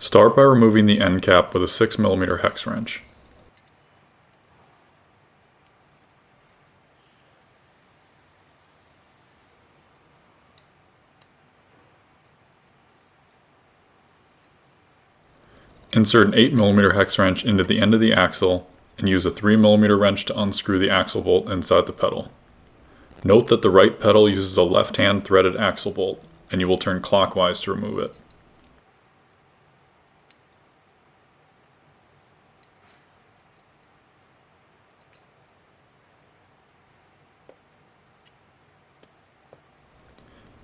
Start by removing the end cap with a 6mm hex wrench. Insert an 8mm hex wrench into the end of the axle and use a 3mm wrench to unscrew the axle bolt inside the pedal. Note that the right pedal uses a left-hand threaded axle bolt, and you will turn clockwise to remove it.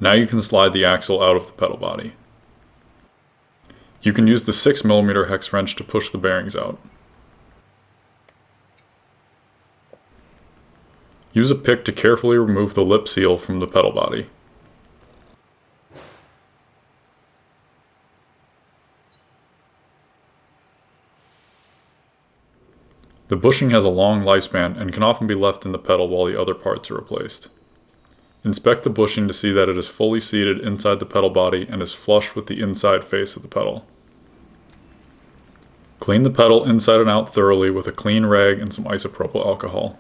Now you can slide the axle out of the pedal body. You can use the 6mm hex wrench to push the bearings out. Use a pick to carefully remove the lip seal from the pedal body. The bushing has a long lifespan and can often be left in the pedal while the other parts are replaced. Inspect the bushing to see that it is fully seated inside the pedal body and is flush with the inside face of the pedal. Clean the pedal inside and out thoroughly with a clean rag and some isopropyl alcohol.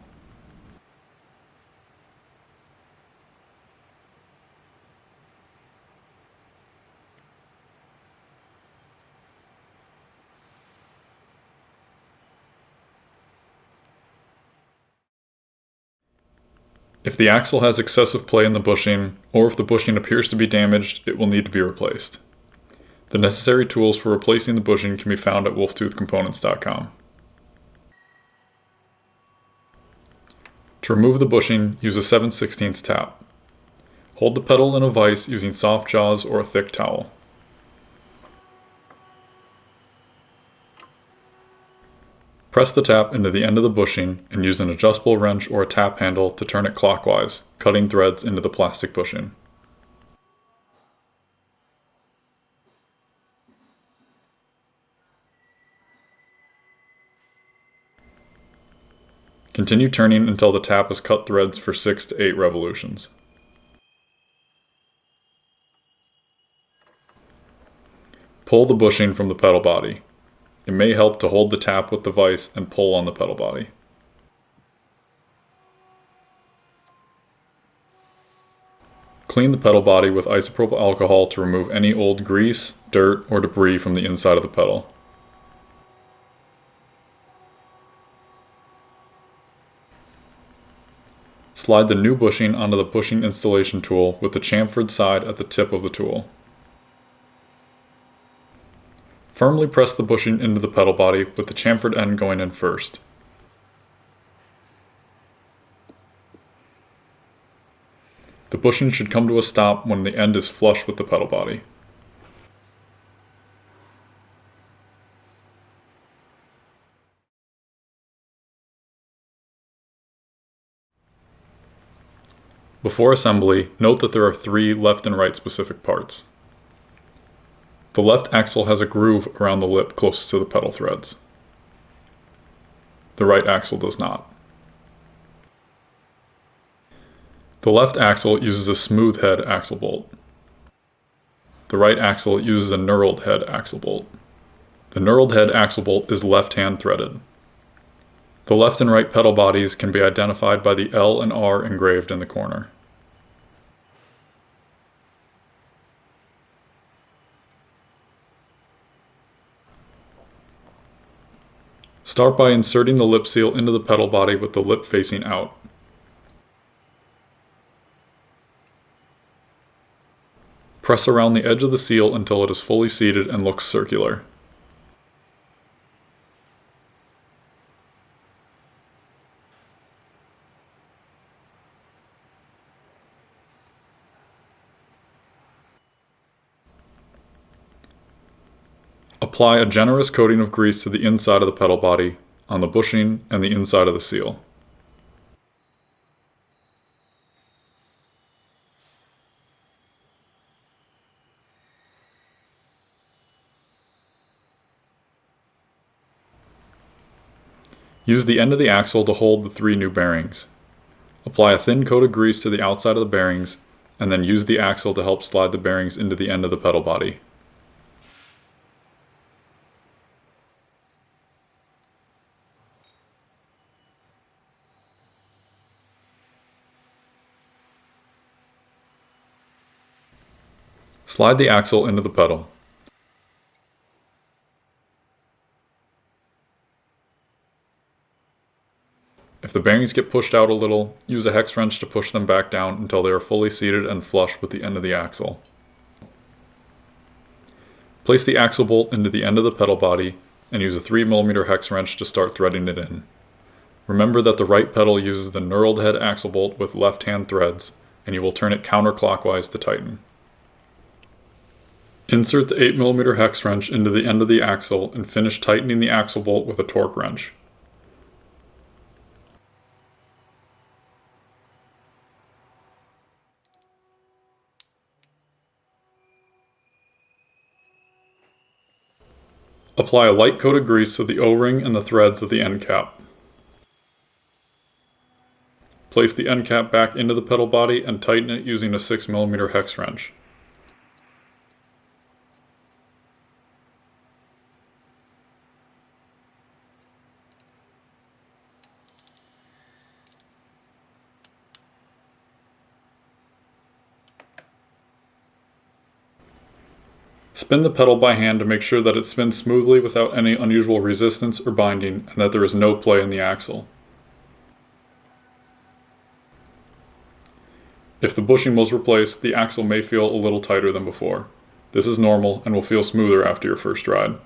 If the axle has excessive play in the bushing, or if the bushing appears to be damaged, it will need to be replaced. The necessary tools for replacing the bushing can be found at wolftoothcomponents.com. To remove the bushing, use a 7/16 tap. Hold the pedal in a vise using soft jaws or a thick towel. Press the tap into the end of the bushing and use an adjustable wrench or a tap handle to turn it clockwise, cutting threads into the plastic bushing. Continue turning until the tap has cut threads for 6 to 8 revolutions. Pull the bushing from the pedal body. It may help to hold the tap with the vise and pull on the pedal body. Clean the pedal body with isopropyl alcohol to remove any old grease, dirt, or debris from the inside of the pedal. Slide the new bushing onto the bushing installation tool with the chamfered side at the tip of the tool. Firmly press the bushing into the pedal body with the chamfered end going in first. The bushing should come to a stop when the end is flush with the pedal body. Before assembly, note that there are 3 left and right specific parts. The left axle has a groove around the lip closest to the pedal threads. The right axle does not. The left axle uses a smooth head axle bolt. The right axle uses a knurled head axle bolt. The knurled head axle bolt is left-hand threaded. The left and right pedal bodies can be identified by the L and R engraved in the corner. Start by inserting the lip seal into the pedal body with the lip facing out. Press around the edge of the seal until it is fully seated and looks circular. Apply a generous coating of grease to the inside of the pedal body, on the bushing, and the inside of the seal. Use the end of the axle to hold the 3 new bearings. Apply a thin coat of grease to the outside of the bearings, and then use the axle to help slide the bearings into the end of the pedal body. Slide the axle into the pedal. If the bearings get pushed out a little, use a hex wrench to push them back down until they are fully seated and flush with the end of the axle. Place the axle bolt into the end of the pedal body and use a 3mm hex wrench to start threading it in. Remember that the right pedal uses the knurled head axle bolt with left-hand threads, and you will turn it counterclockwise to tighten. Insert the 8mm hex wrench into the end of the axle and finish tightening the axle bolt with a torque wrench. Apply a light coat of grease to the O-ring and the threads of the end cap. Place the end cap back into the pedal body and tighten it using a 6mm hex wrench. Spin the pedal by hand to make sure that it spins smoothly without any unusual resistance or binding and that there is no play in the axle. If the bushing was replaced, the axle may feel a little tighter than before. This is normal and will feel smoother after your first ride.